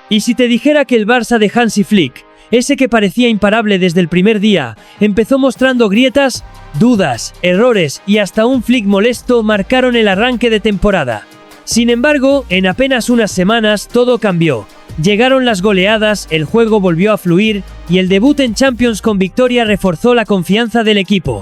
Y si te dijera que el Barça de Hansi Flick, ese que parecía imparable desde el primer día, empezó mostrando grietas, dudas, errores y hasta un Flick molesto marcaron el arranque de temporada. Sin embargo, en apenas unas semanas todo cambió. Llegaron las goleadas, el juego volvió a fluir y el debut en Champions con victoria reforzó la confianza del equipo.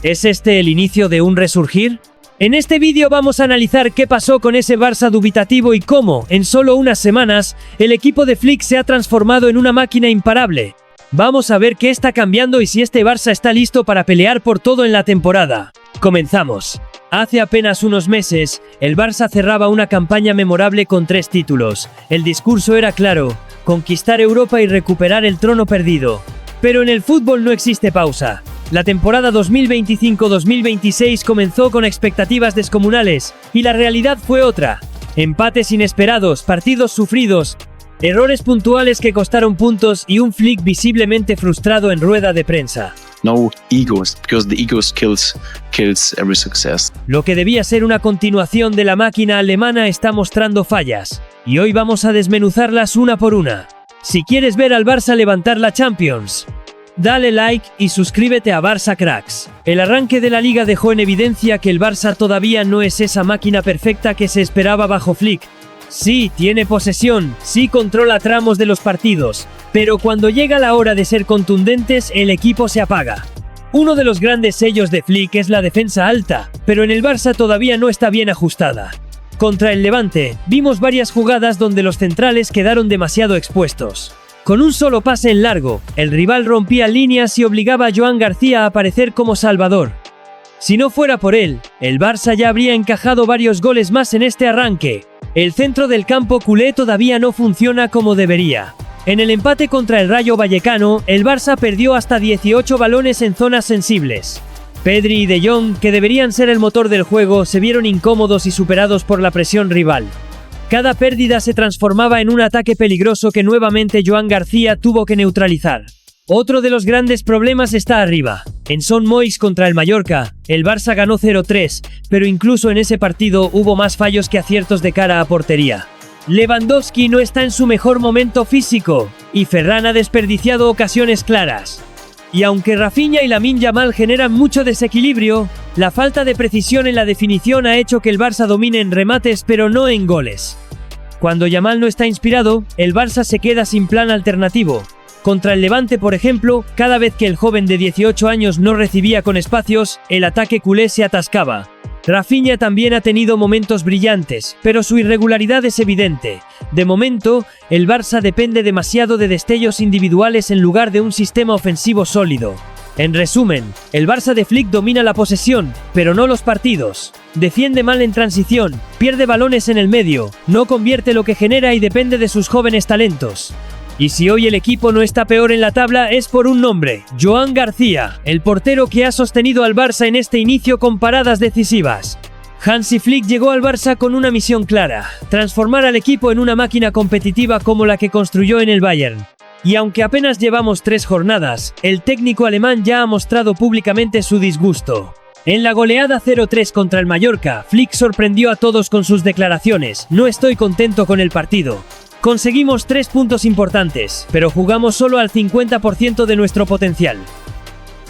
¿Es este el inicio de un resurgir? En este vídeo vamos a analizar qué pasó con ese Barça dubitativo y cómo, en solo unas semanas, el equipo de Flick se ha transformado en una máquina imparable. Vamos a ver qué está cambiando y si este Barça está listo para pelear por todo en la temporada. Comenzamos. Hace apenas unos meses, el Barça cerraba una campaña memorable con 3 títulos. El discurso era claro: conquistar Europa y recuperar el trono perdido. Pero en el fútbol no existe pausa. La temporada 2025-2026 comenzó con expectativas descomunales, y la realidad fue otra. Empates inesperados, partidos sufridos, errores puntuales que costaron puntos y un Flick visiblemente frustrado en rueda de prensa. No egos, because the egos kills every success. Lo que debía ser una continuación de la máquina alemana está mostrando fallas, y hoy vamos a desmenuzarlas una por una. Si quieres ver al Barça levantar la Champions, dale like y suscríbete a Barça Cracks. El arranque de la liga dejó en evidencia que el Barça todavía no es esa máquina perfecta que se esperaba bajo Flick. Sí, tiene posesión, sí controla tramos de los partidos, pero cuando llega la hora de ser contundentes, el equipo se apaga. Uno de los grandes sellos de Flick es la defensa alta, pero en el Barça todavía no está bien ajustada. Contra el Levante, vimos varias jugadas donde los centrales quedaron demasiado expuestos. Con un solo pase en largo, el rival rompía líneas y obligaba a Joan García a aparecer como salvador. Si no fuera por él, el Barça ya habría encajado varios goles más en este arranque. El centro del campo culé todavía no funciona como debería. En el empate contra el Rayo Vallecano, el Barça perdió hasta 18 balones en zonas sensibles. Pedri y De Jong, que deberían ser el motor del juego, se vieron incómodos y superados por la presión rival. Cada pérdida se transformaba en un ataque peligroso que nuevamente Joan García tuvo que neutralizar. Otro de los grandes problemas está arriba. En Son Moix contra el Mallorca, el Barça ganó 0-3, pero incluso en ese partido hubo más fallos que aciertos de cara a portería. Lewandowski no está en su mejor momento físico, y Ferran ha desperdiciado ocasiones claras. Y aunque Rafinha y Lamine Yamal generan mucho desequilibrio, la falta de precisión en la definición ha hecho que el Barça domine en remates pero no en goles. Cuando Yamal no está inspirado, el Barça se queda sin plan alternativo. Contra el Levante, por ejemplo, cada vez que el joven de 18 años no recibía con espacios, el ataque culé se atascaba. Rafinha también ha tenido momentos brillantes, pero su irregularidad es evidente. De momento, el Barça depende demasiado de destellos individuales en lugar de un sistema ofensivo sólido. En resumen, el Barça de Flick domina la posesión, pero no los partidos. Defiende mal en transición, pierde balones en el medio, no convierte lo que genera y depende de sus jóvenes talentos. Y si hoy el equipo no está peor en la tabla es por un nombre: Joan García, el portero que ha sostenido al Barça en este inicio con paradas decisivas. Hansi Flick llegó al Barça con una misión clara: transformar al equipo en una máquina competitiva como la que construyó en el Bayern. Y aunque apenas llevamos 3 jornadas, el técnico alemán ya ha mostrado públicamente su disgusto. En la goleada 0-3 contra el Mallorca, Flick sorprendió a todos con sus declaraciones: "No estoy contento con el partido. Conseguimos 3 puntos importantes, pero jugamos solo al 50% de nuestro potencial".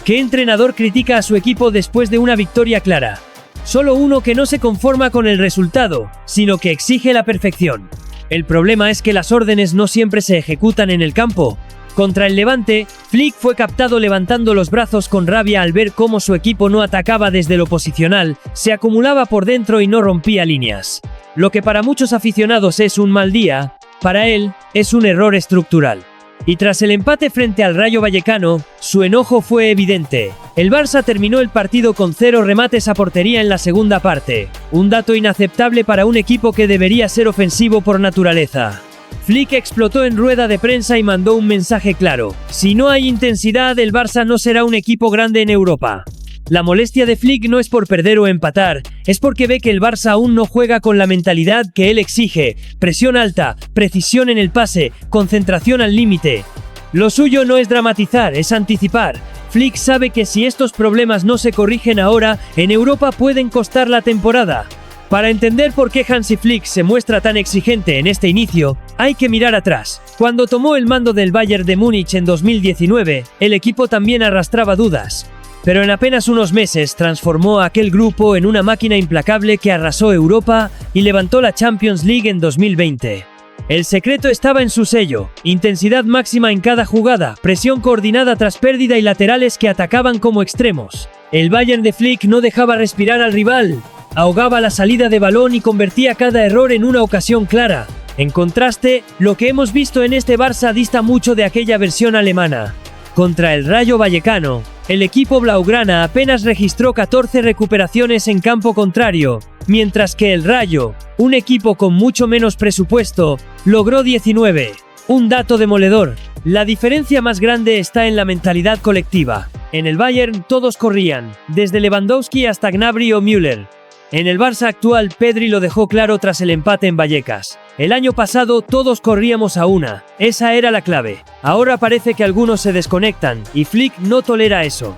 ¿Qué entrenador critica a su equipo después de una victoria clara? Solo uno que no se conforma con el resultado, sino que exige la perfección. El problema es que las órdenes no siempre se ejecutan en el campo. Contra el Levante, Flick fue captado levantando los brazos con rabia al ver cómo su equipo no atacaba desde lo posicional, se acumulaba por dentro y no rompía líneas. Lo que para muchos aficionados es un mal día, para él, es un error estructural. Y tras el empate frente al Rayo Vallecano, su enojo fue evidente. El Barça terminó el partido con 0 remates a portería en la segunda parte, un dato inaceptable para un equipo que debería ser ofensivo por naturaleza. Flick explotó en rueda de prensa y mandó un mensaje claro: si no hay intensidad, el Barça no será un equipo grande en Europa. La molestia de Flick no es por perder o empatar, es porque ve que el Barça aún no juega con la mentalidad que él exige: presión alta, precisión en el pase, concentración al límite. Lo suyo no es dramatizar, es anticipar. Flick sabe que si estos problemas no se corrigen ahora, en Europa pueden costar la temporada. Para entender por qué Hansi Flick se muestra tan exigente en este inicio, hay que mirar atrás. Cuando tomó el mando del Bayern de Múnich en 2019, el equipo también arrastraba dudas. Pero en apenas unos meses transformó a aquel grupo en una máquina implacable que arrasó Europa y levantó la Champions League en 2020. El secreto estaba en su sello: intensidad máxima en cada jugada, presión coordinada tras pérdida y laterales que atacaban como extremos. El Bayern de Flick no dejaba respirar al rival, ahogaba la salida de balón y convertía cada error en una ocasión clara. En contraste, lo que hemos visto en este Barça dista mucho de aquella versión alemana. Contra el Rayo Vallecano, el equipo blaugrana apenas registró 14 recuperaciones en campo contrario, mientras que el Rayo, un equipo con mucho menos presupuesto, logró 19. Un dato demoledor: la diferencia más grande está en la mentalidad colectiva. En el Bayern todos corrían, desde Lewandowski hasta Gnabry o Müller. En el Barça actual, Pedri lo dejó claro tras el empate en Vallecas. El año pasado todos corríamos a una, esa era la clave. Ahora parece que algunos se desconectan, y Flick no tolera eso.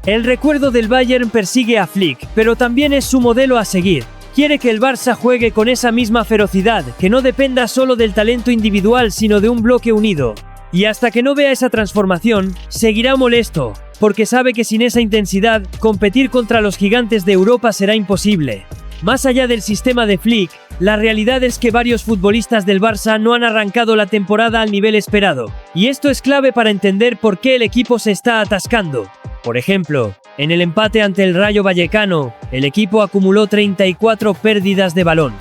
El recuerdo del Bayern persigue a Flick, pero también es su modelo a seguir. Quiere que el Barça juegue con esa misma ferocidad, que no dependa solo del talento individual sino de un bloque unido. Y hasta que no vea esa transformación, seguirá molesto, porque sabe que sin esa intensidad, competir contra los gigantes de Europa será imposible. Más allá del sistema de Flick, la realidad es que varios futbolistas del Barça no han arrancado la temporada al nivel esperado, y esto es clave para entender por qué el equipo se está atascando. Por ejemplo, en el empate ante el Rayo Vallecano, el equipo acumuló 34 pérdidas de balón.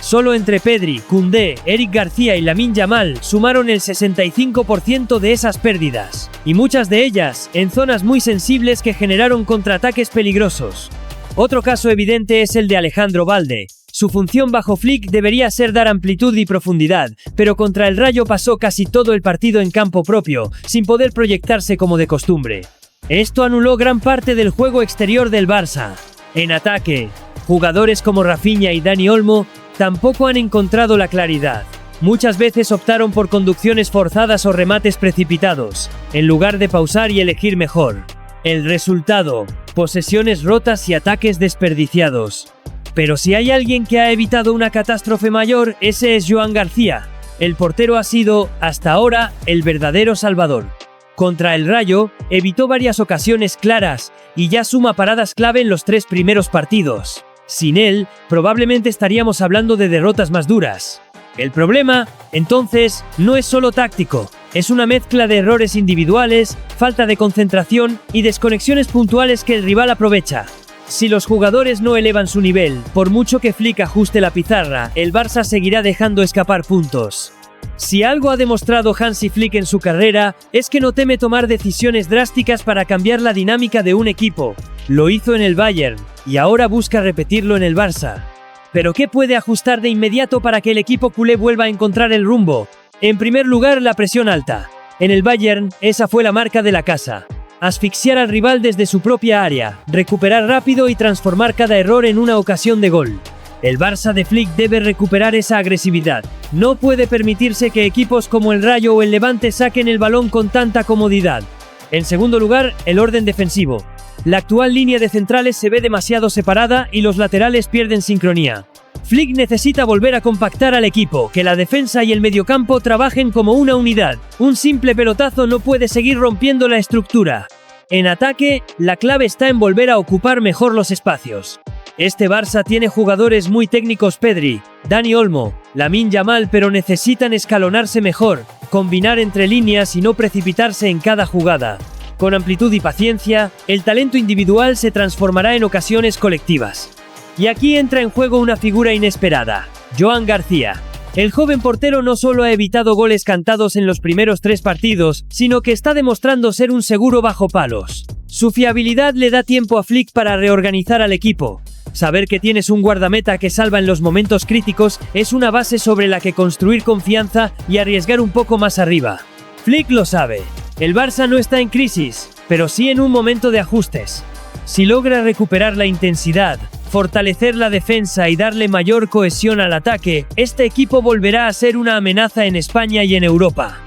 Solo entre Pedri, Koundé, Eric García y Lamine Yamal sumaron el 65% de esas pérdidas, y muchas de ellas en zonas muy sensibles que generaron contraataques peligrosos. Otro caso evidente es el de Alejandro Balde. Su función bajo Flick debería ser dar amplitud y profundidad, pero contra el Rayo pasó casi todo el partido en campo propio, sin poder proyectarse como de costumbre. Esto anuló gran parte del juego exterior del Barça. En ataque, jugadores como Rafinha y Dani Olmo tampoco han encontrado la claridad. Muchas veces optaron por conducciones forzadas o remates precipitados, en lugar de pausar y elegir mejor. El resultado: posesiones rotas y ataques desperdiciados. Pero si hay alguien que ha evitado una catástrofe mayor, ese es Joan García. El portero ha sido, hasta ahora, el verdadero salvador. Contra el Rayo, evitó varias ocasiones claras, y ya suma paradas clave en los 3 primeros partidos. Sin él, probablemente estaríamos hablando de derrotas más duras. El problema, entonces, no es solo táctico, es una mezcla de errores individuales, falta de concentración y desconexiones puntuales que el rival aprovecha. Si los jugadores no elevan su nivel, por mucho que Flick ajuste la pizarra, el Barça seguirá dejando escapar puntos. Si algo ha demostrado Hansi Flick en su carrera, es que no teme tomar decisiones drásticas para cambiar la dinámica de un equipo. Lo hizo en el Bayern, y ahora busca repetirlo en el Barça. ¿Pero qué puede ajustar de inmediato para que el equipo culé vuelva a encontrar el rumbo? En primer lugar, la presión alta. En el Bayern, esa fue la marca de la casa. Asfixiar al rival desde su propia área, recuperar rápido y transformar cada error en una ocasión de gol. El Barça de Flick debe recuperar esa agresividad. No puede permitirse que equipos como el Rayo o el Levante saquen el balón con tanta comodidad. En segundo lugar, el orden defensivo. La actual línea de centrales se ve demasiado separada y los laterales pierden sincronía. Flick necesita volver a compactar al equipo, que la defensa y el mediocampo trabajen como una unidad. Un simple pelotazo no puede seguir rompiendo la estructura. En ataque, la clave está en volver a ocupar mejor los espacios. Este Barça tiene jugadores muy técnicos: Pedri, Dani Olmo, Lamine Yamal, pero necesitan escalonarse mejor, combinar entre líneas y no precipitarse en cada jugada. Con amplitud y paciencia, el talento individual se transformará en ocasiones colectivas. Y aquí entra en juego una figura inesperada: Joan García. El joven portero no solo ha evitado goles cantados en los primeros 3 partidos, sino que está demostrando ser un seguro bajo palos. Su fiabilidad le da tiempo a Flick para reorganizar al equipo. Saber que tienes un guardameta que salva en los momentos críticos es una base sobre la que construir confianza y arriesgar un poco más arriba. Flick lo sabe. El Barça no está en crisis, pero sí en un momento de ajustes. Si logra recuperar la intensidad, fortalecer la defensa y darle mayor cohesión al ataque, este equipo volverá a ser una amenaza en España y en Europa.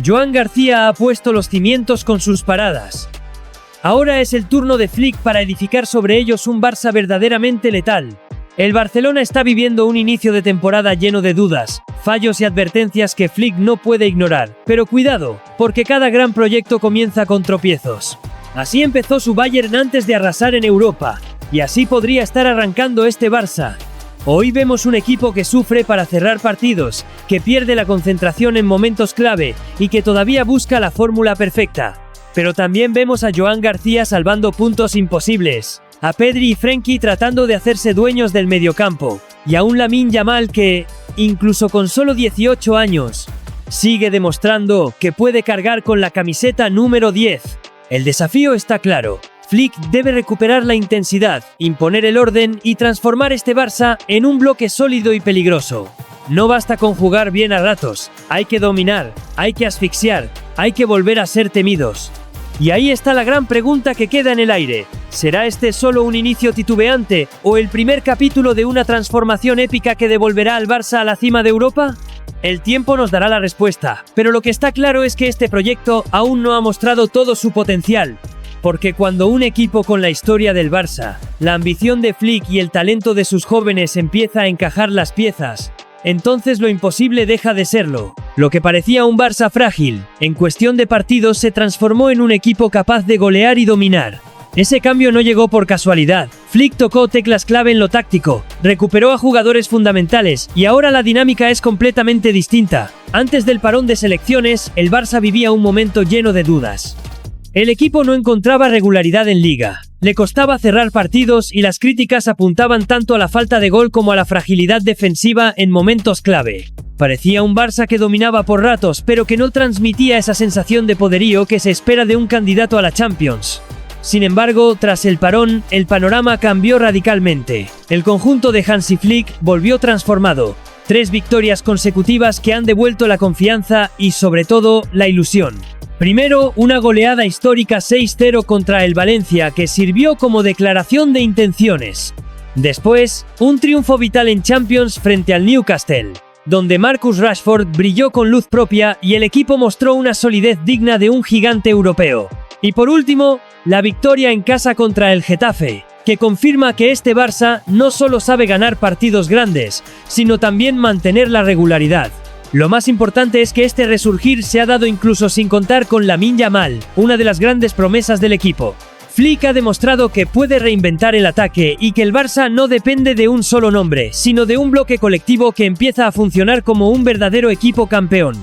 Joan García ha puesto los cimientos con sus paradas. Ahora es el turno de Flick para edificar sobre ellos un Barça verdaderamente letal. El Barcelona está viviendo un inicio de temporada lleno de dudas, fallos y advertencias que Flick no puede ignorar. Pero cuidado, porque cada gran proyecto comienza con tropiezos. Así empezó su Bayern antes de arrasar en Europa, y así podría estar arrancando este Barça. Hoy vemos un equipo que sufre para cerrar partidos, que pierde la concentración en momentos clave y que todavía busca la fórmula perfecta. Pero también vemos a Joan García salvando puntos imposibles, a Pedri y Frenkie tratando de hacerse dueños del mediocampo, y a un Lamine Yamal que, incluso con solo 18 años, sigue demostrando que puede cargar con la camiseta número 10. El desafío está claro. Flick debe recuperar la intensidad, imponer el orden y transformar este Barça en un bloque sólido y peligroso. No basta con jugar bien a ratos, hay que dominar, hay que asfixiar, hay que volver a ser temidos. Y ahí está la gran pregunta que queda en el aire. ¿Será este solo un inicio titubeante o el primer capítulo de una transformación épica que devolverá al Barça a la cima de Europa? El tiempo nos dará la respuesta, pero lo que está claro es que este proyecto aún no ha mostrado todo su potencial. Porque cuando un equipo con la historia del Barça, la ambición de Flick y el talento de sus jóvenes empieza a encajar las piezas, entonces lo imposible deja de serlo. Lo que parecía un Barça frágil, en cuestión de partidos se transformó en un equipo capaz de golear y dominar. Ese cambio no llegó por casualidad. Flick tocó teclas clave en lo táctico, recuperó a jugadores fundamentales y ahora la dinámica es completamente distinta. Antes del parón de selecciones, el Barça vivía un momento lleno de dudas. El equipo no encontraba regularidad en Liga, le costaba cerrar partidos y las críticas apuntaban tanto a la falta de gol como a la fragilidad defensiva en momentos clave. Parecía un Barça que dominaba por ratos, pero que no transmitía esa sensación de poderío que se espera de un candidato a la Champions. Sin embargo, tras el parón, el panorama cambió radicalmente. El conjunto de Hansi Flick volvió transformado. 3 victorias consecutivas que han devuelto la confianza y, sobre todo, la ilusión. Primero, una goleada histórica 6-0 contra el Valencia que sirvió como declaración de intenciones. Después, un triunfo vital en Champions frente al Newcastle, donde Marcus Rashford brilló con luz propia y el equipo mostró una solidez digna de un gigante europeo. Y por último, la victoria en casa contra el Getafe, que confirma que este Barça no solo sabe ganar partidos grandes, sino también mantener la regularidad. Lo más importante es que este resurgir se ha dado incluso sin contar con Lamine Yamal, una de las grandes promesas del equipo. Flick ha demostrado que puede reinventar el ataque y que el Barça no depende de un solo nombre, sino de un bloque colectivo que empieza a funcionar como un verdadero equipo campeón.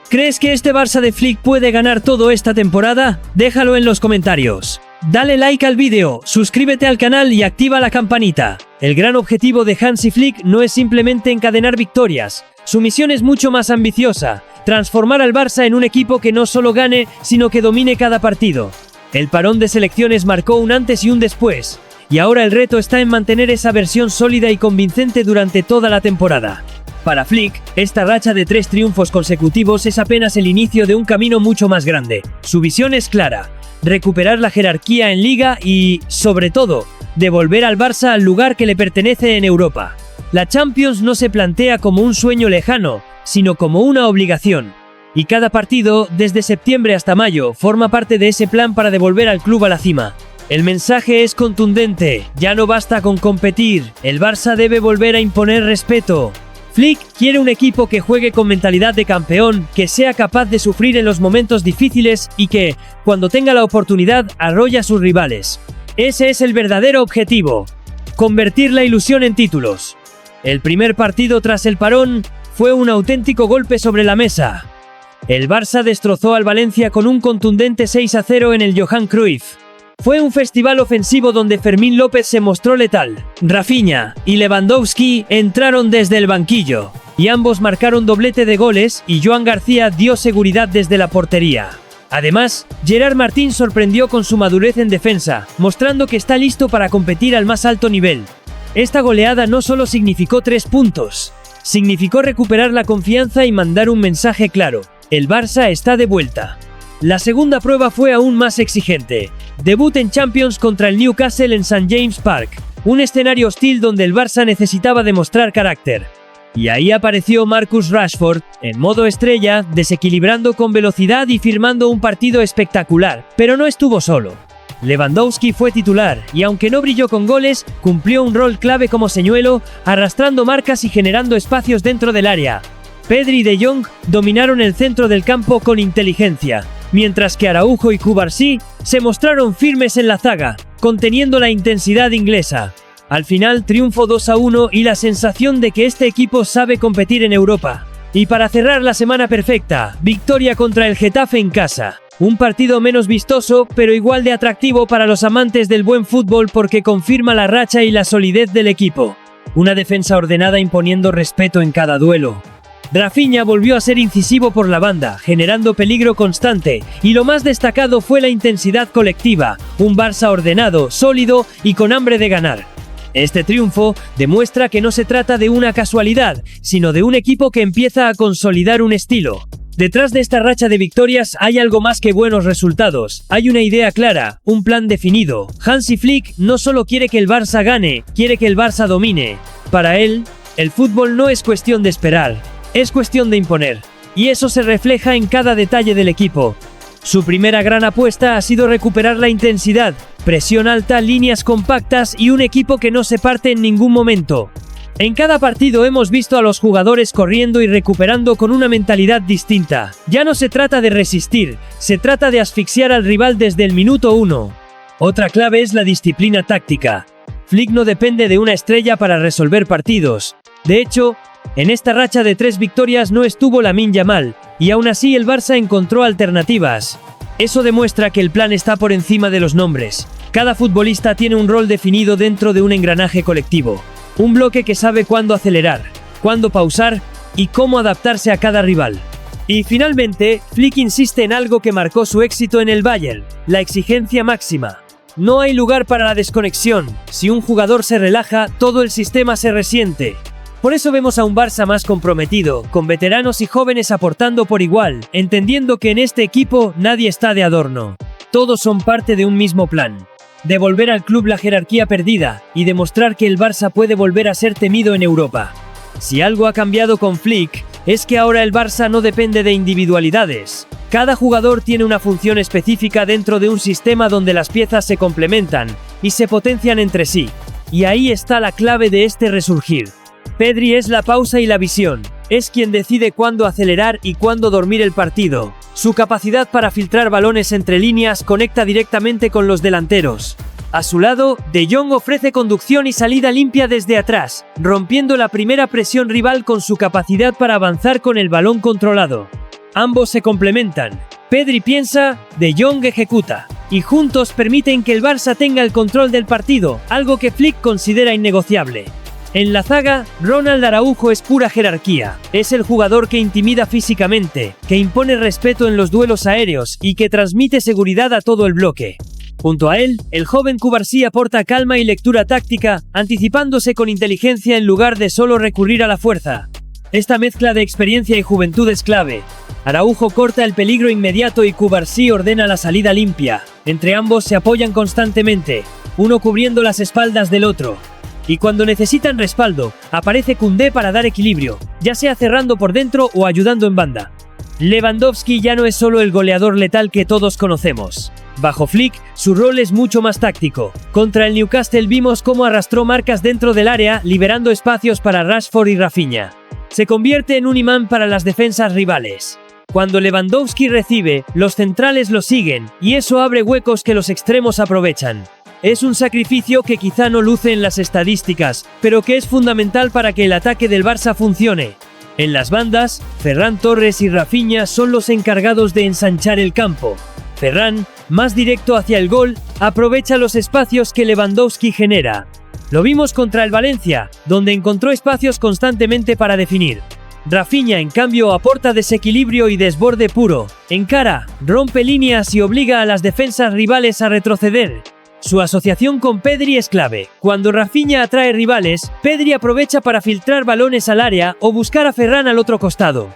¿Crees que este Barça de Flick puede ganar todo esta temporada? Déjalo en los comentarios. Dale like al vídeo, suscríbete al canal y activa la campanita. El gran objetivo de Hansi Flick no es simplemente encadenar victorias. Su misión es mucho más ambiciosa, transformar al Barça en un equipo que no solo gane, sino que domine cada partido. El parón de selecciones marcó un antes y un después, y ahora el reto está en mantener esa versión sólida y convincente durante toda la temporada. Para Flick, esta racha de 3 triunfos consecutivos es apenas el inicio de un camino mucho más grande. Su visión es clara: recuperar la jerarquía en Liga y, sobre todo, devolver al Barça al lugar que le pertenece en Europa. La Champions no se plantea como un sueño lejano, sino como una obligación. Y cada partido, desde septiembre hasta mayo, forma parte de ese plan para devolver al club a la cima. El mensaje es contundente: ya no basta con competir, el Barça debe volver a imponer respeto. Flick quiere un equipo que juegue con mentalidad de campeón, que sea capaz de sufrir en los momentos difíciles y que, cuando tenga la oportunidad, arrolle a sus rivales. Ese es el verdadero objetivo: convertir la ilusión en títulos. El primer partido tras el parón fue un auténtico golpe sobre la mesa. El Barça destrozó al Valencia con un contundente 6-0 en el Johan Cruyff. Fue un festival ofensivo donde Fermín López se mostró letal. Rafinha y Lewandowski entraron desde el banquillo, y ambos marcaron doblete de goles y Joan García dio seguridad desde la portería. Además, Gerard Martín sorprendió con su madurez en defensa, mostrando que está listo para competir al más alto nivel. Esta goleada no solo significó 3 puntos, significó recuperar la confianza y mandar un mensaje claro: el Barça está de vuelta. La segunda prueba fue aún más exigente. Debut en Champions contra el Newcastle en St. James Park, un escenario hostil donde el Barça necesitaba demostrar carácter. Y ahí apareció Marcus Rashford, en modo estrella, desequilibrando con velocidad y firmando un partido espectacular, pero no estuvo solo. Lewandowski fue titular, y aunque no brilló con goles, cumplió un rol clave como señuelo, arrastrando marcas y generando espacios dentro del área. Pedri y De Jong dominaron el centro del campo con inteligencia, mientras que Araujo y Cubarsí se mostraron firmes en la zaga, conteniendo la intensidad inglesa. Al final, triunfo 2-1 y la sensación de que este equipo sabe competir en Europa. Y para cerrar la semana perfecta, victoria contra el Getafe en casa. Un partido menos vistoso, pero igual de atractivo para los amantes del buen fútbol porque confirma la racha y la solidez del equipo. Una defensa ordenada imponiendo respeto en cada duelo. Rafinha volvió a ser incisivo por la banda, generando peligro constante, y lo más destacado fue la intensidad colectiva, un Barça ordenado, sólido y con hambre de ganar. Este triunfo demuestra que no se trata de una casualidad, sino de un equipo que empieza a consolidar un estilo. Detrás de esta racha de victorias hay algo más que buenos resultados, hay una idea clara, un plan definido. Hansi Flick no solo quiere que el Barça gane, quiere que el Barça domine. Para él, el fútbol no es cuestión de esperar, es cuestión de imponer. Y eso se refleja en cada detalle del equipo. Su primera gran apuesta ha sido recuperar la intensidad, presión alta, líneas compactas y un equipo que no se parte en ningún momento. En cada partido hemos visto a los jugadores corriendo y recuperando con una mentalidad distinta. Ya no se trata de resistir, se trata de asfixiar al rival desde el minuto 1. Otra clave es la disciplina táctica. Flick no depende de una estrella para resolver partidos. De hecho, en esta racha de 3 victorias no estuvo Lamine Yamal, y aún así el Barça encontró alternativas. Eso demuestra que el plan está por encima de los nombres. Cada futbolista tiene un rol definido dentro de un engranaje colectivo. Un bloque que sabe cuándo acelerar, cuándo pausar y cómo adaptarse a cada rival. Y finalmente, Flick insiste en algo que marcó su éxito en el Bayern, la exigencia máxima. No hay lugar para la desconexión. Si un jugador se relaja, todo el sistema se resiente. Por eso vemos a un Barça más comprometido, con veteranos y jóvenes aportando por igual, entendiendo que en este equipo nadie está de adorno. Todos son parte de un mismo plan. Devolver al club la jerarquía perdida y demostrar que el Barça puede volver a ser temido en Europa. Si algo ha cambiado con Flick, es que ahora el Barça no depende de individualidades. Cada jugador tiene una función específica dentro de un sistema donde las piezas se complementan y se potencian entre sí. Y ahí está la clave de este resurgir. Pedri es la pausa y la visión. Es quien decide cuándo acelerar y cuándo dormir el partido. Su capacidad para filtrar balones entre líneas conecta directamente con los delanteros. A su lado, De Jong ofrece conducción y salida limpia desde atrás, rompiendo la primera presión rival con su capacidad para avanzar con el balón controlado. Ambos se complementan. Pedri piensa, De Jong ejecuta. Y juntos permiten que el Barça tenga el control del partido, algo que Flick considera innegociable. En la zaga, Ronald Araujo es pura jerarquía. Es el jugador que intimida físicamente, que impone respeto en los duelos aéreos y que transmite seguridad a todo el bloque. Junto a él, el joven Cubarsí aporta calma y lectura táctica, anticipándose con inteligencia en lugar de solo recurrir a la fuerza. Esta mezcla de experiencia y juventud es clave. Araujo corta el peligro inmediato y Cubarsí ordena la salida limpia. Entre ambos se apoyan constantemente, uno cubriendo las espaldas del otro. Y cuando necesitan respaldo, aparece Koundé para dar equilibrio, ya sea cerrando por dentro o ayudando en banda. Lewandowski ya no es solo el goleador letal que todos conocemos. Bajo Flick, su rol es mucho más táctico. Contra el Newcastle vimos cómo arrastró marcas dentro del área, liberando espacios para Rashford y Rafinha. Se convierte en un imán para las defensas rivales. Cuando Lewandowski recibe, los centrales lo siguen, y eso abre huecos que los extremos aprovechan. Es un sacrificio que quizá no luce en las estadísticas, pero que es fundamental para que el ataque del Barça funcione. En las bandas, Ferran Torres y Rafinha son los encargados de ensanchar el campo. Ferran, más directo hacia el gol, aprovecha los espacios que Lewandowski genera. Lo vimos contra el Valencia, donde encontró espacios constantemente para definir. Rafinha, en cambio, aporta desequilibrio y desborde puro. Encara, rompe líneas y obliga a las defensas rivales a retroceder. Su asociación con Pedri es clave. Cuando Rafinha atrae rivales, Pedri aprovecha para filtrar balones al área o buscar a Ferran al otro costado.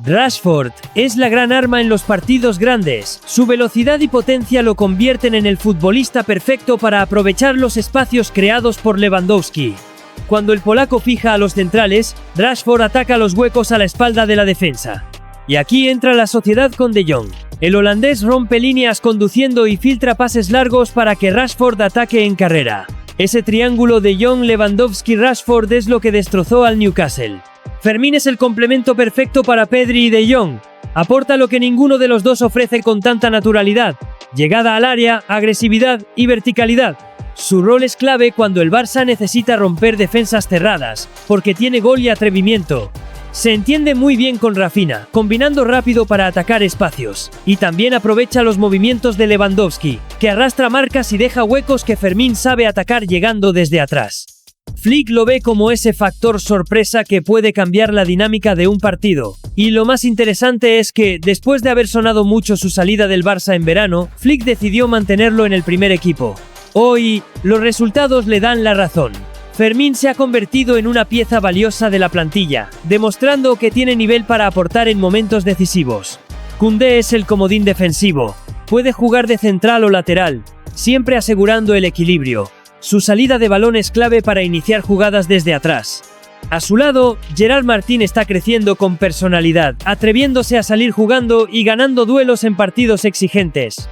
Rashford es la gran arma en los partidos grandes. Su velocidad y potencia lo convierten en el futbolista perfecto para aprovechar los espacios creados por Lewandowski. Cuando el polaco fija a los centrales, Rashford ataca los huecos a la espalda de la defensa. Y aquí entra la sociedad con De Jong. El holandés rompe líneas conduciendo y filtra pases largos para que Rashford ataque en carrera. Ese triángulo de Jong, Lewandowski, Rashford es lo que destrozó al Newcastle. Fermín es el complemento perfecto para Pedri y De Jong. Aporta lo que ninguno de los dos ofrece con tanta naturalidad: llegada al área, agresividad y verticalidad. Su rol es clave cuando el Barça necesita romper defensas cerradas, porque tiene gol y atrevimiento. Se entiende muy bien con Rafinha, combinando rápido para atacar espacios, y también aprovecha los movimientos de Lewandowski, que arrastra marcas y deja huecos que Fermín sabe atacar llegando desde atrás. Flick lo ve como ese factor sorpresa que puede cambiar la dinámica de un partido. Y lo más interesante es que, después de haber sonado mucho su salida del Barça en verano, Flick decidió mantenerlo en el primer equipo. Hoy, los resultados le dan la razón. Fermín se ha convertido en una pieza valiosa de la plantilla, demostrando que tiene nivel para aportar en momentos decisivos. Koundé es el comodín defensivo. Puede jugar de central o lateral, siempre asegurando el equilibrio. Su salida de balón es clave para iniciar jugadas desde atrás. A su lado, Gerard Martín está creciendo con personalidad, atreviéndose a salir jugando y ganando duelos en partidos exigentes.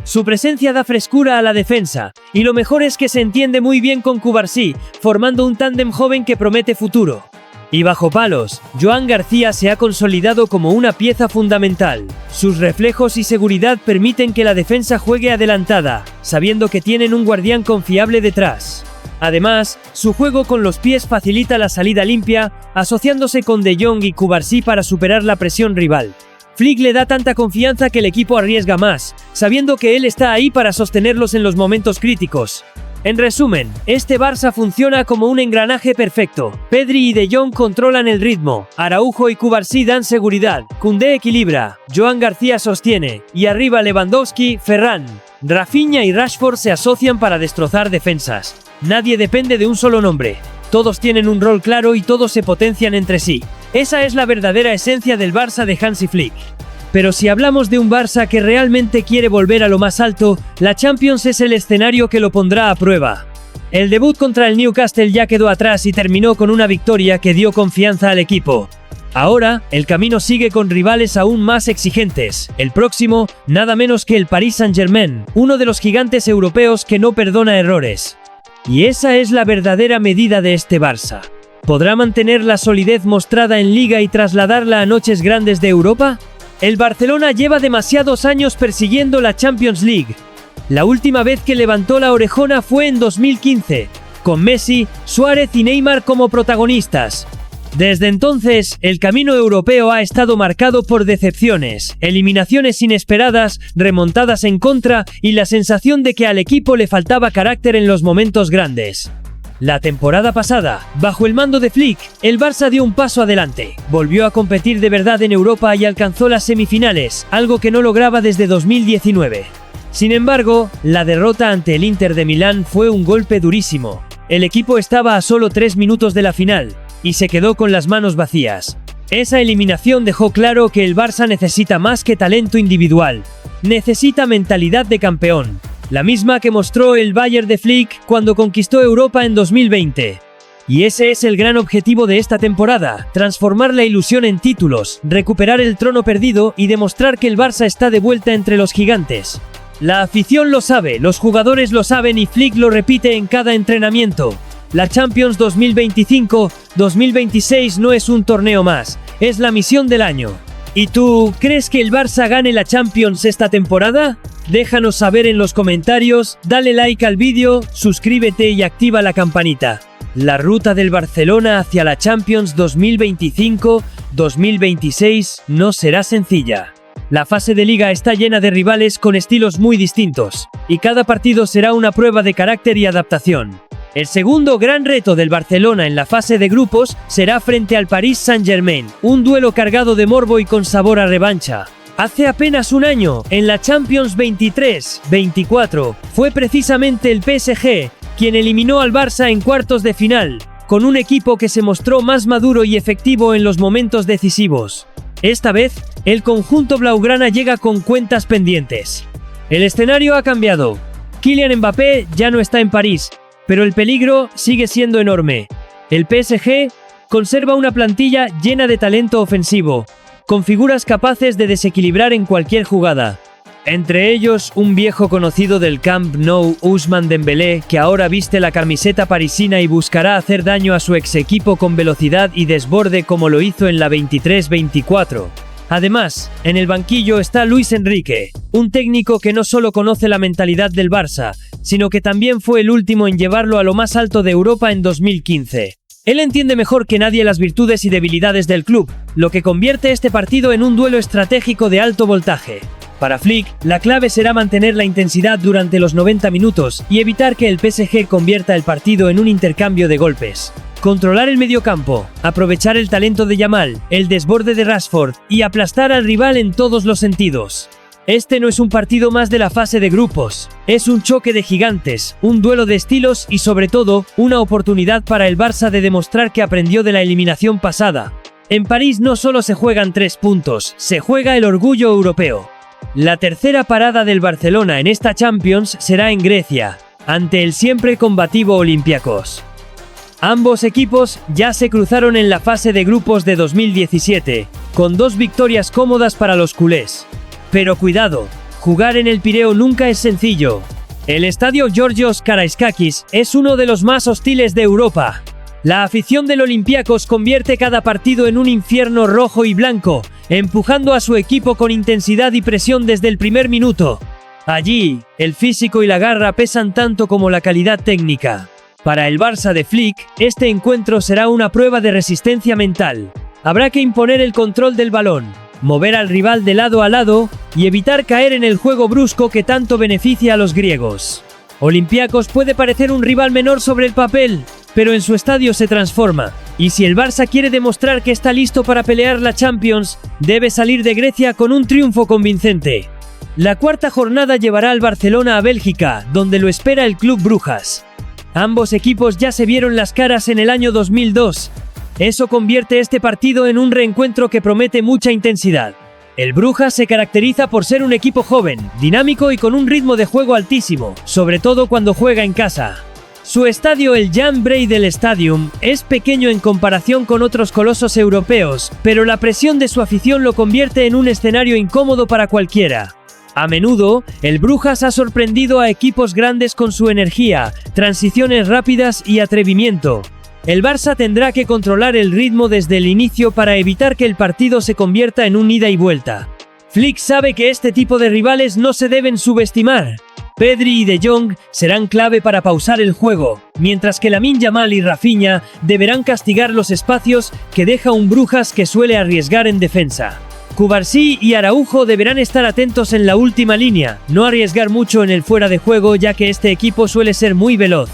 Su presencia da frescura a la defensa, y lo mejor es que se entiende muy bien con Cubarsí, formando un tándem joven que promete futuro. Y bajo palos, Joan García se ha consolidado como una pieza fundamental. Sus reflejos y seguridad permiten que la defensa juegue adelantada, sabiendo que tienen un guardián confiable detrás. Además, su juego con los pies facilita la salida limpia, asociándose con De Jong y Cubarsí para superar la presión rival. Flick le da tanta confianza que el equipo arriesga más, sabiendo que él está ahí para sostenerlos en los momentos críticos. En resumen, este Barça funciona como un engranaje perfecto. Pedri y De Jong controlan el ritmo, Araujo y Cubarsí dan seguridad, Koundé equilibra, Joan García sostiene, y arriba Lewandowski, Ferran, Rafinha y Rashford se asocian para destrozar defensas. Nadie depende de un solo nombre. Todos tienen un rol claro y todos se potencian entre sí. Esa es la verdadera esencia del Barça de Hansi Flick. Pero si hablamos de un Barça que realmente quiere volver a lo más alto, la Champions es el escenario que lo pondrá a prueba. El debut contra el Newcastle ya quedó atrás y terminó con una victoria que dio confianza al equipo. Ahora, el camino sigue con rivales aún más exigentes. El próximo, nada menos que el Paris Saint-Germain, uno de los gigantes europeos que no perdona errores. Y esa es la verdadera medida de este Barça. ¿Podrá mantener la solidez mostrada en Liga y trasladarla a noches grandes de Europa? El Barcelona lleva demasiados años persiguiendo la Champions League. La última vez que levantó la orejona fue en 2015, con Messi, Suárez y Neymar como protagonistas. Desde entonces, el camino europeo ha estado marcado por decepciones, eliminaciones inesperadas, remontadas en contra y la sensación de que al equipo le faltaba carácter en los momentos grandes. La temporada pasada, bajo el mando de Flick, el Barça dio un paso adelante, volvió a competir de verdad en Europa y alcanzó las semifinales, algo que no lograba desde 2019. Sin embargo, la derrota ante el Inter de Milán fue un golpe durísimo. El equipo estaba a solo 3 minutos de la final, y se quedó con las manos vacías. Esa eliminación dejó claro que el Barça necesita más que talento individual. Necesita mentalidad de campeón, la misma que mostró el Bayern de Flick cuando conquistó Europa en 2020. Y ese es el gran objetivo de esta temporada, transformar la ilusión en títulos, recuperar el trono perdido y demostrar que el Barça está de vuelta entre los gigantes. La afición lo sabe, los jugadores lo saben y Flick lo repite en cada entrenamiento. La Champions 2025-2026 no es un torneo más, es la misión del año. ¿Y tú, crees que el Barça gane la Champions esta temporada? Déjanos saber en los comentarios, dale like al vídeo, suscríbete y activa la campanita. La ruta del Barcelona hacia la Champions 2025-2026 no será sencilla. La fase de liga está llena de rivales con estilos muy distintos, y cada partido será una prueba de carácter y adaptación. El segundo gran reto del Barcelona en la fase de grupos será frente al Paris Saint-Germain, un duelo cargado de morbo y con sabor a revancha. Hace apenas un año, en la Champions 23-24, fue precisamente el PSG quien eliminó al Barça en cuartos de final, con un equipo que se mostró más maduro y efectivo en los momentos decisivos. Esta vez, el conjunto blaugrana llega con cuentas pendientes. El escenario ha cambiado. Kylian Mbappé ya no está en París, pero el peligro sigue siendo enorme. El PSG conserva una plantilla llena de talento ofensivo, con figuras capaces de desequilibrar en cualquier jugada. Entre ellos, un viejo conocido del Camp Nou, Ousmane Dembélé, que ahora viste la camiseta parisina y buscará hacer daño a su ex equipo con velocidad y desborde como lo hizo en la 23-24. Además, en el banquillo está Luis Enrique, un técnico que no solo conoce la mentalidad del Barça, sino que también fue el último en llevarlo a lo más alto de Europa en 2015. Él entiende mejor que nadie las virtudes y debilidades del club, lo que convierte este partido en un duelo estratégico de alto voltaje. Para Flick, la clave será mantener la intensidad durante los 90 minutos y evitar que el PSG convierta el partido en un intercambio de golpes. Controlar el mediocampo, aprovechar el talento de Yamal, el desborde de Rashford y aplastar al rival en todos los sentidos. Este no es un partido más de la fase de grupos, es un choque de gigantes, un duelo de estilos y sobre todo, una oportunidad para el Barça de demostrar que aprendió de la eliminación pasada. En París no solo se juegan 3 puntos, se juega el orgullo europeo. La tercera parada del Barcelona en esta Champions será en Grecia, ante el siempre combativo Olympiacos. Ambos equipos ya se cruzaron en la fase de grupos de 2017, con 2 victorias cómodas para los culés. Pero cuidado, jugar en el Pireo nunca es sencillo. El estadio Georgios Karaiskakis es uno de los más hostiles de Europa. La afición del Olympiacos convierte cada partido en un infierno rojo y blanco, empujando a su equipo con intensidad y presión desde el primer minuto. Allí, el físico y la garra pesan tanto como la calidad técnica. Para el Barça de Flick, este encuentro será una prueba de resistencia mental. Habrá que imponer el control del balón, mover al rival de lado a lado y evitar caer en el juego brusco que tanto beneficia a los griegos. Olympiacos puede parecer un rival menor sobre el papel, pero en su estadio se transforma, y si el Barça quiere demostrar que está listo para pelear la Champions, debe salir de Grecia con un triunfo convincente. La cuarta jornada llevará al Barcelona a Bélgica, donde lo espera el Club Brujas. Ambos equipos ya se vieron las caras en el año 2002. Eso convierte este partido en un reencuentro que promete mucha intensidad. El Brujas se caracteriza por ser un equipo joven, dinámico y con un ritmo de juego altísimo, sobre todo cuando juega en casa. Su estadio, el Jan Breydel Stadium, es pequeño en comparación con otros colosos europeos, pero la presión de su afición lo convierte en un escenario incómodo para cualquiera. A menudo, el Brujas ha sorprendido a equipos grandes con su energía, transiciones rápidas y atrevimiento. El Barça tendrá que controlar el ritmo desde el inicio para evitar que el partido se convierta en un ida y vuelta. Flick sabe que este tipo de rivales no se deben subestimar. Pedri y De Jong serán clave para pausar el juego, mientras que Lamine Yamal y Rafinha deberán castigar los espacios que deja un Brujas que suele arriesgar en defensa. Cubarsí y Araujo deberán estar atentos en la última línea, no arriesgar mucho en el fuera de juego ya que este equipo suele ser muy veloz.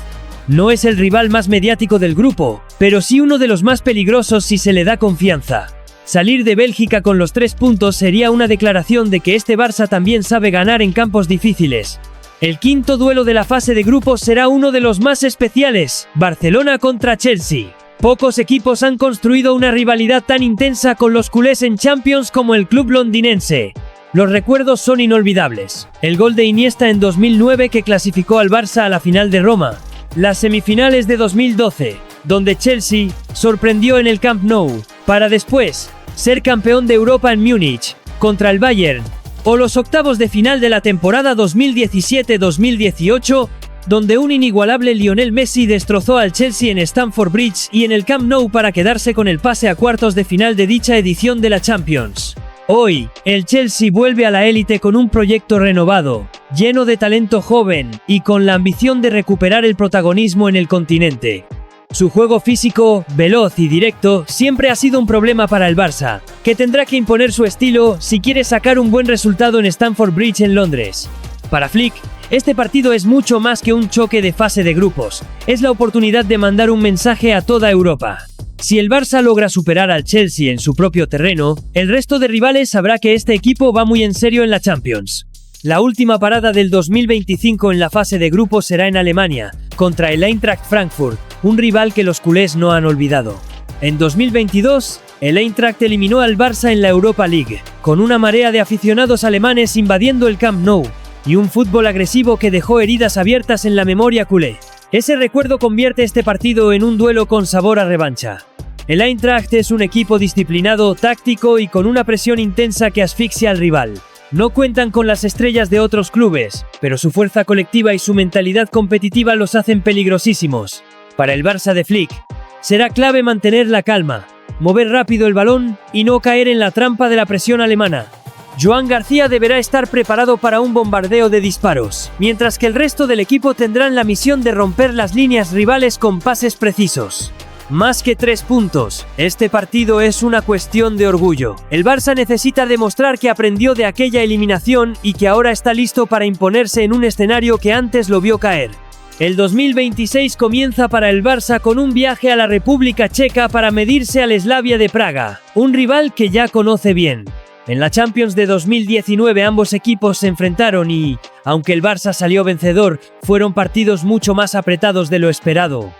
No es el rival más mediático del grupo, pero sí uno de los más peligrosos si se le da confianza. Salir de Bélgica con los 3 puntos sería una declaración de que este Barça también sabe ganar en campos difíciles. El quinto duelo de la fase de grupos será uno de los más especiales, Barcelona contra Chelsea. Pocos equipos han construido una rivalidad tan intensa con los culés en Champions como el club londinense. Los recuerdos son inolvidables. El gol de Iniesta en 2009 que clasificó al Barça a la final de Roma. Las semifinales de 2012, donde Chelsea sorprendió en el Camp Nou, para después ser campeón de Europa en Múnich, contra el Bayern. O los octavos de final de la temporada 2017-2018, donde un inigualable Lionel Messi destrozó al Chelsea en Stamford Bridge y en el Camp Nou para quedarse con el pase a cuartos de final de dicha edición de la Champions. Hoy, el Chelsea vuelve a la élite con un proyecto renovado, lleno de talento joven y con la ambición de recuperar el protagonismo en el continente. Su juego físico, veloz y directo, siempre ha sido un problema para el Barça, que tendrá que imponer su estilo si quiere sacar un buen resultado en Stamford Bridge en Londres. Para Flick, este partido es mucho más que un choque de fase de grupos, es la oportunidad de mandar un mensaje a toda Europa. Si el Barça logra superar al Chelsea en su propio terreno, el resto de rivales sabrá que este equipo va muy en serio en la Champions. La última parada del 2025 en la fase de grupos será en Alemania, contra el Eintracht Frankfurt, un rival que los culés no han olvidado. En 2022, el Eintracht eliminó al Barça en la Europa League, con una marea de aficionados alemanes invadiendo el Camp Nou, y un fútbol agresivo que dejó heridas abiertas en la memoria culé. Ese recuerdo convierte este partido en un duelo con sabor a revancha. El Eintracht es un equipo disciplinado, táctico y con una presión intensa que asfixia al rival. No cuentan con las estrellas de otros clubes, pero su fuerza colectiva y su mentalidad competitiva los hacen peligrosísimos. Para el Barça de Flick, será clave mantener la calma, mover rápido el balón y no caer en la trampa de la presión alemana. Joan García deberá estar preparado para un bombardeo de disparos, mientras que el resto del equipo tendrán la misión de romper las líneas rivales con pases precisos. Más que 3 puntos, este partido es una cuestión de orgullo. El Barça necesita demostrar que aprendió de aquella eliminación y que ahora está listo para imponerse en un escenario que antes lo vio caer. El 2026 comienza para el Barça con un viaje a la República Checa para medirse al Slavia de Praga, un rival que ya conoce bien. En la Champions de 2019 ambos equipos se enfrentaron y, aunque el Barça salió vencedor, fueron partidos mucho más apretados de lo esperado.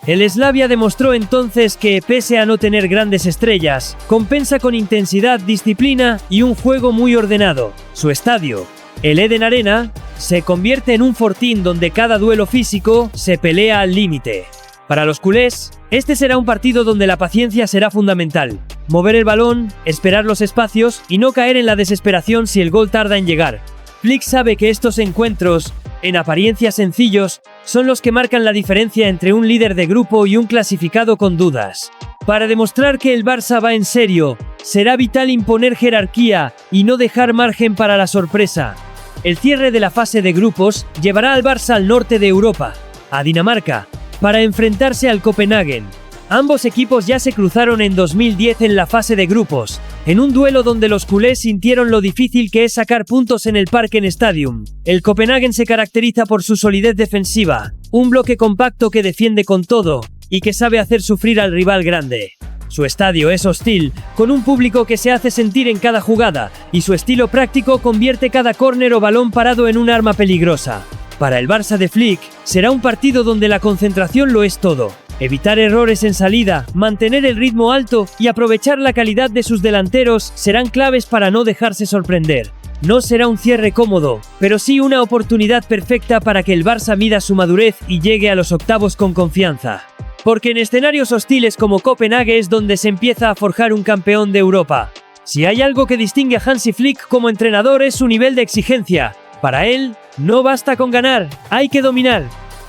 El Slavia demostró entonces que, pese a no tener grandes estrellas, compensa con intensidad, disciplina y un juego muy ordenado. Su estadio, el Eden Arena, se convierte en un fortín donde cada duelo físico se pelea al límite. Para los culés, este será un partido donde la paciencia será fundamental. Mover el balón, esperar los espacios y no caer en la desesperación si el gol tarda en llegar. Flick sabe que estos encuentros, en apariencia sencillos, son los que marcan la diferencia entre un líder de grupo y un clasificado con dudas. Para demostrar que el Barça va en serio, será vital imponer jerarquía y no dejar margen para la sorpresa. El cierre de la fase de grupos llevará al Barça al norte de Europa, a Dinamarca, para enfrentarse al Copenhagen. Ambos equipos ya se cruzaron en 2010 en la fase de grupos, en un duelo donde los culés sintieron lo difícil que es sacar puntos en el Parken Stadium. El Copenhagen se caracteriza por su solidez defensiva, un bloque compacto que defiende con todo, y que sabe hacer sufrir al rival grande. Su estadio es hostil, con un público que se hace sentir en cada jugada, y su estilo práctico convierte cada córner o balón parado en un arma peligrosa. Para el Barça de Flick, será un partido donde la concentración lo es todo. Evitar errores en salida, mantener el ritmo alto y aprovechar la calidad de sus delanteros serán claves para no dejarse sorprender. No será un cierre cómodo, pero sí una oportunidad perfecta para que el Barça mida su madurez y llegue a los octavos con confianza. Porque en escenarios hostiles como Copenhague es donde se empieza a forjar un campeón de Europa. Si hay algo que distingue a Hansi Flick como entrenador es su nivel de exigencia. Para él, no basta con ganar, hay que dominar.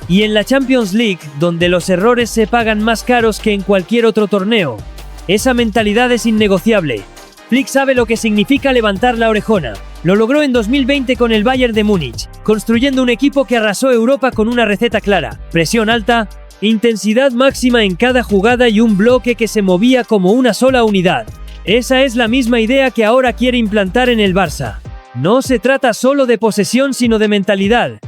Y en la Champions League, donde los errores se pagan más caros que en cualquier otro torneo, esa mentalidad es innegociable. Flick sabe lo que significa levantar la orejona. Lo logró en 2020 con el Bayern de Múnich, construyendo un equipo que arrasó Europa con una receta clara: presión alta, intensidad máxima en cada jugada y un bloque que se movía como una sola unidad. Esa es la misma idea que ahora quiere implantar en el Barça. No se trata solo de posesión sino de mentalidad.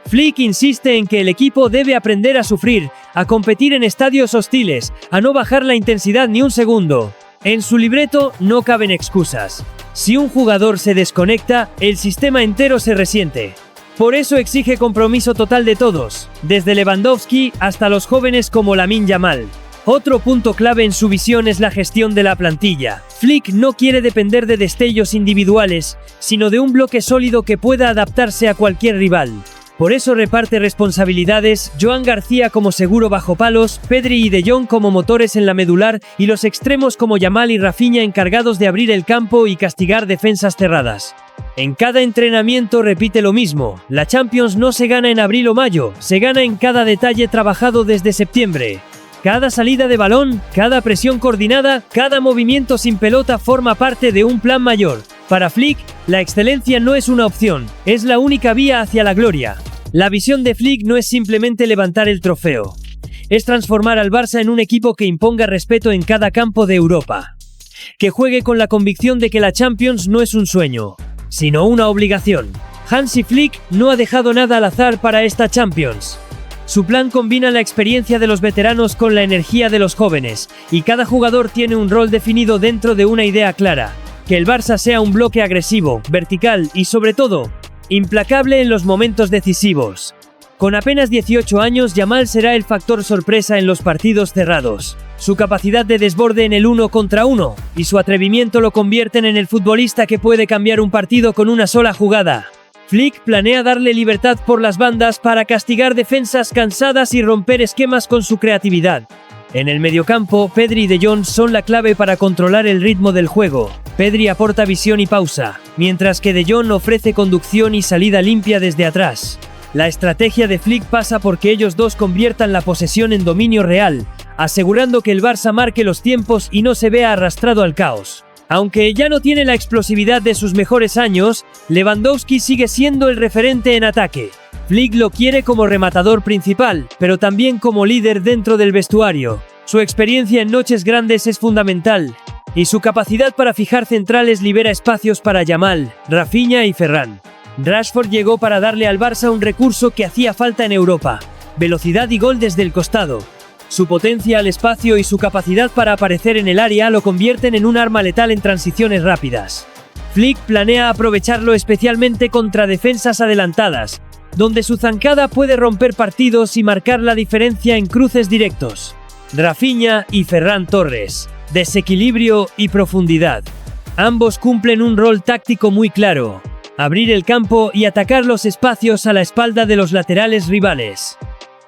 Flick insiste en que el equipo debe aprender a sufrir, a competir en estadios hostiles, a no bajar la intensidad ni un segundo. En su libreto no caben excusas. Si un jugador se desconecta, el sistema entero se resiente. Por eso exige compromiso total de todos, desde Lewandowski hasta los jóvenes como Lamine Yamal. Otro punto clave en su visión es la gestión de la plantilla. Flick no quiere depender de destellos individuales, sino de un bloque sólido que pueda adaptarse a cualquier rival. Por eso reparte responsabilidades: Joan García como seguro bajo palos, Pedri y De Jong como motores en la medular y los extremos como Yamal y Rafinha encargados de abrir el campo y castigar defensas cerradas. En cada entrenamiento repite lo mismo: la Champions no se gana en abril o mayo, se gana en cada detalle trabajado desde septiembre. Cada salida de balón, cada presión coordinada, cada movimiento sin pelota forma parte de un plan mayor. Para Flick, la excelencia no es una opción, es la única vía hacia la gloria. La visión de Flick no es simplemente levantar el trofeo. Es transformar al Barça en un equipo que imponga respeto en cada campo de Europa. Que juegue con la convicción de que la Champions no es un sueño, sino una obligación. Hansi Flick no ha dejado nada al azar para esta Champions. Su plan combina la experiencia de los veteranos con la energía de los jóvenes, y cada jugador tiene un rol definido dentro de una idea clara: que el Barça sea un bloque agresivo, vertical y, sobre todo, implacable en los momentos decisivos. Con apenas 18 años, Yamal será el factor sorpresa en los partidos cerrados. Su capacidad de desborde en el 1 contra 1 y su atrevimiento lo convierten en el futbolista que puede cambiar un partido con una sola jugada. Flick planea darle libertad por las bandas para castigar defensas cansadas y romper esquemas con su creatividad. En el mediocampo, Pedri y De Jong son la clave para controlar el ritmo del juego. Pedri aporta visión y pausa, mientras que De Jong ofrece conducción y salida limpia desde atrás. La estrategia de Flick pasa por que ellos dos conviertan la posesión en dominio real, asegurando que el Barça marque los tiempos y no se vea arrastrado al caos. Aunque ya no tiene la explosividad de sus mejores años, Lewandowski sigue siendo el referente en ataque. Flick lo quiere como rematador principal, pero también como líder dentro del vestuario. Su experiencia en noches grandes es fundamental, y su capacidad para fijar centrales libera espacios para Yamal, Rafinha y Ferran. Rashford llegó para darle al Barça un recurso que hacía falta en Europa: velocidad y gol desde el costado. Su potencia al espacio y su capacidad para aparecer en el área lo convierten en un arma letal en transiciones rápidas. Flick planea aprovecharlo especialmente contra defensas adelantadas, donde su zancada puede romper partidos y marcar la diferencia en cruces directos. Rafinha y Ferran Torres: desequilibrio y profundidad. Ambos cumplen un rol táctico muy claro: abrir el campo y atacar los espacios a la espalda de los laterales rivales.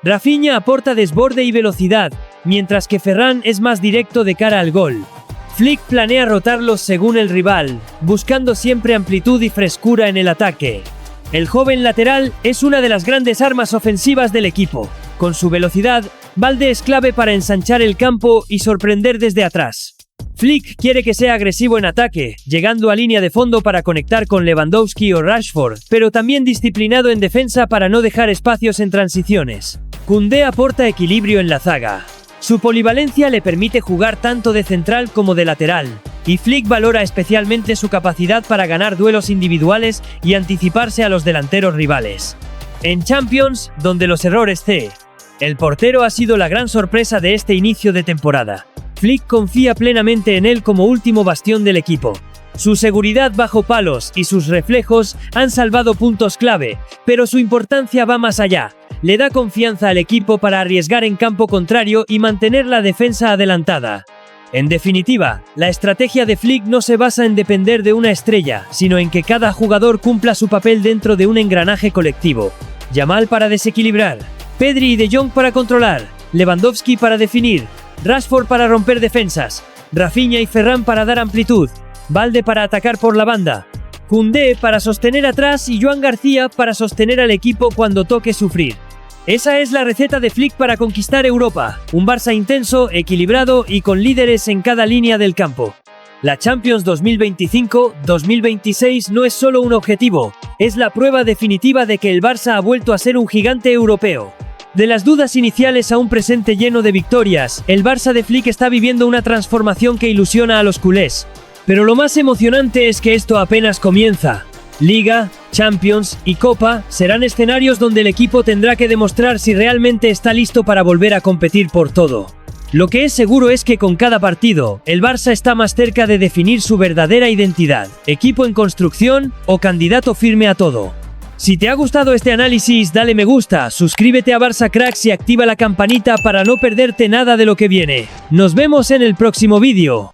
Rafinha aporta desborde y velocidad, mientras que Ferran es más directo de cara al gol. Flick planea rotarlos según el rival, buscando siempre amplitud y frescura en el ataque. El joven lateral es una de las grandes armas ofensivas del equipo. Con su velocidad, Balde es clave para ensanchar el campo y sorprender desde atrás. Flick quiere que sea agresivo en ataque, llegando a línea de fondo para conectar con Lewandowski o Rashford, pero también disciplinado en defensa para no dejar espacios en transiciones. Koundé aporta equilibrio en la zaga. Su polivalencia le permite jugar tanto de central como de lateral, y Flick valora especialmente su capacidad para ganar duelos individuales y anticiparse a los delanteros rivales. En Champions, donde los errores el portero ha sido la gran sorpresa de este inicio de temporada. Flick confía plenamente en él como último bastión del equipo. Su seguridad bajo palos y sus reflejos han salvado puntos clave, pero su importancia va más allá. Le da confianza al equipo para arriesgar en campo contrario y mantener la defensa adelantada. En definitiva, la estrategia de Flick no se basa en depender de una estrella, sino en que cada jugador cumpla su papel dentro de un engranaje colectivo. Yamal para desequilibrar, Pedri y De Jong para controlar, Lewandowski para definir, Rashford para romper defensas, Rafinha y Ferran para dar amplitud, Balde para atacar por la banda, Koundé para sostener atrás y Joan García para sostener al equipo cuando toque sufrir. Esa es la receta de Flick para conquistar Europa: un Barça intenso, equilibrado y con líderes en cada línea del campo. La Champions 2025-2026 no es solo un objetivo, es la prueba definitiva de que el Barça ha vuelto a ser un gigante europeo. De las dudas iniciales a un presente lleno de victorias, el Barça de Flick está viviendo una transformación que ilusiona a los culés. Pero lo más emocionante es que esto apenas comienza. Liga, Champions y Copa serán escenarios donde el equipo tendrá que demostrar si realmente está listo para volver a competir por todo. Lo que es seguro es que con cada partido, el Barça está más cerca de definir su verdadera identidad: equipo en construcción o candidato firme a todo. Si te ha gustado este análisis, dale me gusta, suscríbete a Barça Cracks y activa la campanita para no perderte nada de lo que viene. Nos vemos en el próximo vídeo.